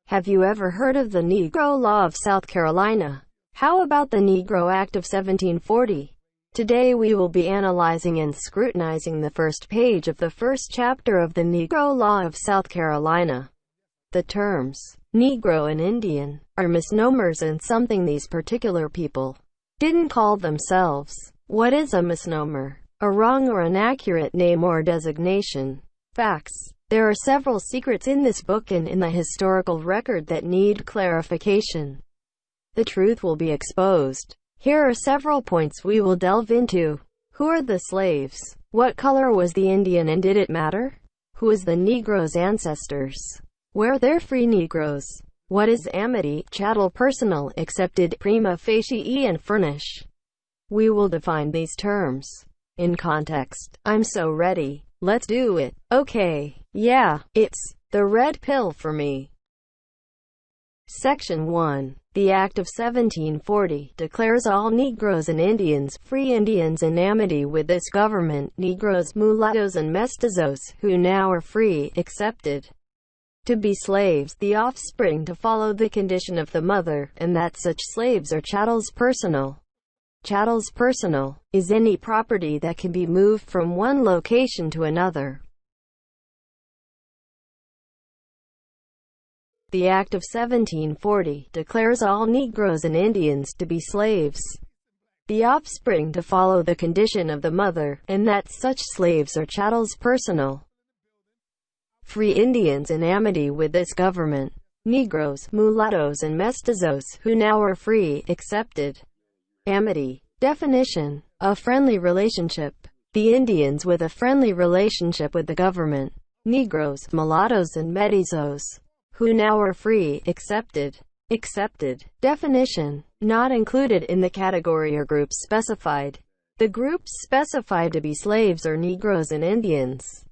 Have you ever heard of the Negro Law of South Carolina? How about the Negro Act of 1740? Today we will be analyzing and scrutinizing the first page of the first chapter of the Negro Law of South Carolina. The terms Negro and Indian are misnomers and something these particular people didn't call themselves. What is a misnomer? A wrong or inaccurate name or designation. Facts. There are several secrets in this book and in the historical record that need clarification. The truth will be exposed. Here are several points we will delve into. Who are the slaves? What color was the Indian and did it matter? Who is the Negro's ancestors? Were there free Negroes? What is amity, chattel, personal, accepted, prima facie and furnish? We will define these terms in context. I'm so ready. Let's do it. Okay. Yeah, it's the red pill for me. Section 1. The Act of 1740 declares all Negroes and Indians, free Indians in amity with this government, Negroes, mulattoes and mestizos, who now are free, accepted to be slaves, the offspring to follow the condition of the mother, and that such slaves are chattels personal. Chattels personal is any property that can be moved from one location to another. The Act of 1740 declares all Negroes and Indians to be slaves, the offspring to follow the condition of the mother, and that such slaves are chattels personal. Free Indians in amity with this government, Negroes, mulattoes and mestizos, who now are free, accepted. Amity. Definition. A friendly relationship. The Indians with a friendly relationship with the government, Negroes, mulattoes and mestizos, who now are free, accepted. Accepted. Definition. Not included in the category or group specified. The groups specified to be slaves are Negroes and Indians.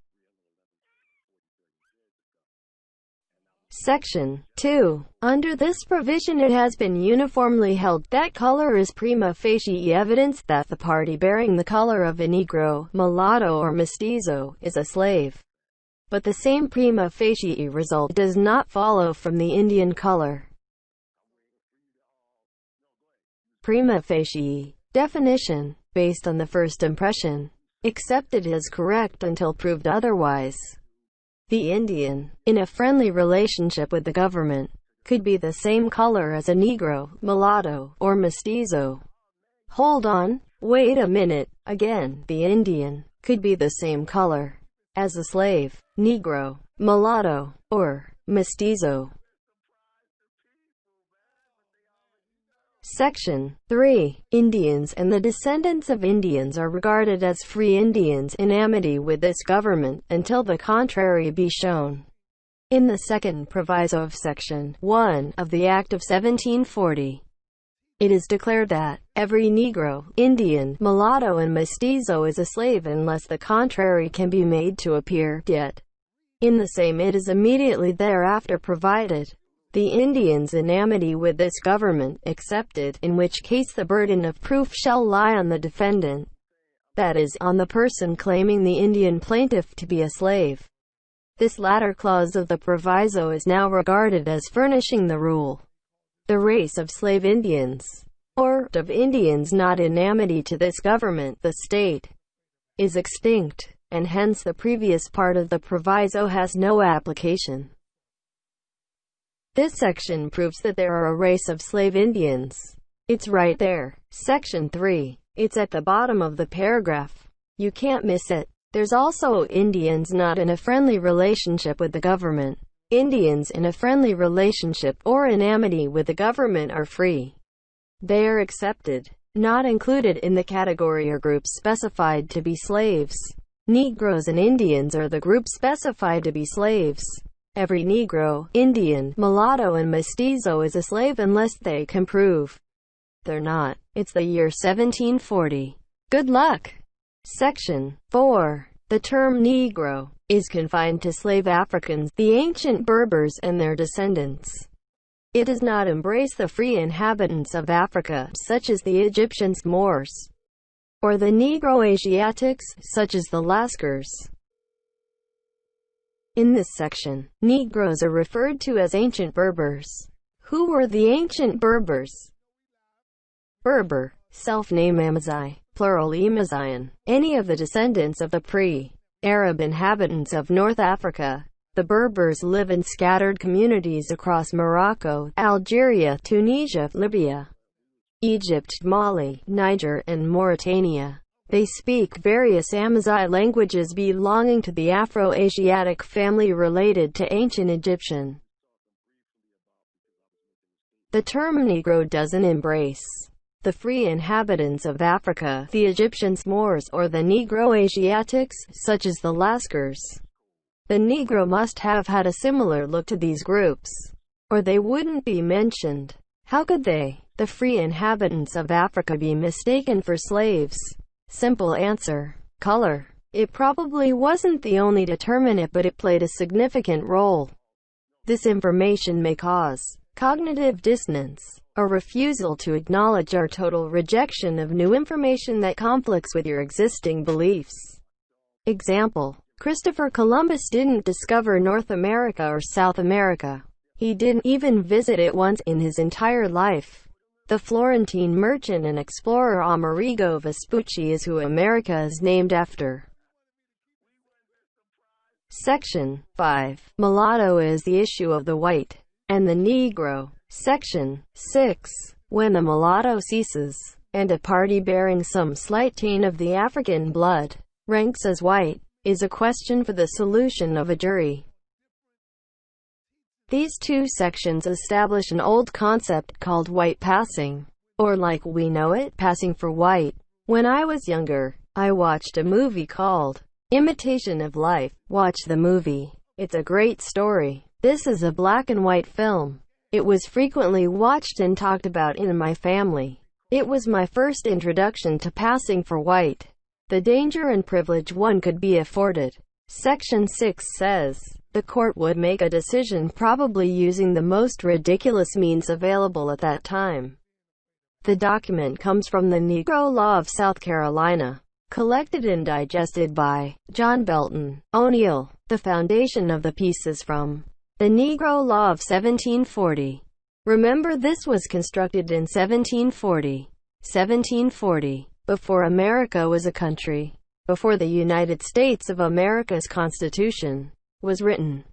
Section 2. Under this provision it has been uniformly held that color is prima facie evidence that the party bearing the color of a Negro, mulatto or mestizo is a slave. But the same prima facie result does not follow from the Indian color. Prima facie. Definition. Based on the first impression, accepted as correct until proved otherwise. The Indian, in a friendly relationship with the government, could be the same color as a Negro, mulatto, or mestizo. Hold on, wait a minute. Again, the Indian could be the same color as a slave, Negro, mulatto, or mestizo. Section 3. Indians and the descendants of Indians are regarded as free Indians in amity with this government, until the contrary be shown. In the second proviso of Section 1 of the Act of 1740, it is declared that every Negro, Indian, mulatto and mestizo is a slave unless the contrary can be made to appear. Yet, in the same it is immediately thereafter provided, the Indians in amity with this government, accepted, in which case the burden of proof shall lie on the defendant, that is, on the person claiming the Indian plaintiff to be a slave. This latter clause of the proviso is now regarded as furnishing the rule. The race of slave Indians, or of Indians not in amity to this government, the state, is extinct, and hence the previous part of the proviso has no application. This section proves that there are a race of slave Indians. It's right there. Section 3. It's at the bottom of the paragraph. You can't miss it. There's also Indians not in a friendly relationship with the government. Indians in a friendly relationship or in amity with the government are free. They are accepted. Not included in the category or group specified to be slaves. Negroes and Indians are the group specified to be slaves. Every Negro, Indian, mulatto and mestizo is a slave unless they can prove they're not. It's the year 1740. Good luck! Section 4. The term Negro is confined to slave Africans, the ancient Berbers and their descendants. It does not embrace the free inhabitants of Africa, such as the Egyptians, Moors, or the Negro Asiatics, such as the Lascars. In this section, Negroes are referred to as ancient Berbers. Who were the ancient Berbers? Berber, self-name Amazigh, plural Emazian, any of the descendants of the pre-Arab inhabitants of North Africa. The Berbers live in scattered communities across Morocco, Algeria, Tunisia, Libya, Egypt, Mali, Niger, and Mauritania. They speak various Amazigh languages belonging to the Afro-Asiatic family related to ancient Egyptian. The term Negro doesn't embrace the free inhabitants of Africa, the Egyptians, Moors, or the Negro Asiatics, such as the Lascars. The Negro must have had a similar look to these groups, or they wouldn't be mentioned. How could they, the free inhabitants of Africa, be mistaken for slaves? Simple answer: color. It probably wasn't the only determinant, but it played a significant role. This information may cause cognitive dissonance, a refusal to acknowledge or total rejection of new information that conflicts with your existing beliefs. Example: Christopher Columbus didn't discover North America or South America. He didn't even visit it once in his entire life. The Florentine merchant and explorer Amerigo Vespucci is who America is named after. Section 5. Mulatto is the issue of the white and the Negro. Section 6. When the mulatto ceases, and a party bearing some slight taint of the African blood ranks as white, is a question for the solution of a jury. These two sections establish an old concept called white passing, or like we know it, passing for white. When I was younger, I watched a movie called Imitation of Life. Watch the movie. It's a great story. This is a black and white film. It was frequently watched and talked about in my family. It was my first introduction to passing for white, the danger and privilege one could be afforded. Section 6 says, the court would make a decision probably using the most ridiculous means available at that time. The document comes from the Negro Law of South Carolina, collected and digested by John Belton O'Neill. The foundation of the piece is from the Negro Law of 1740. Remember, this was constructed in 1740, before America was a country, before the United States of America's Constitution was written.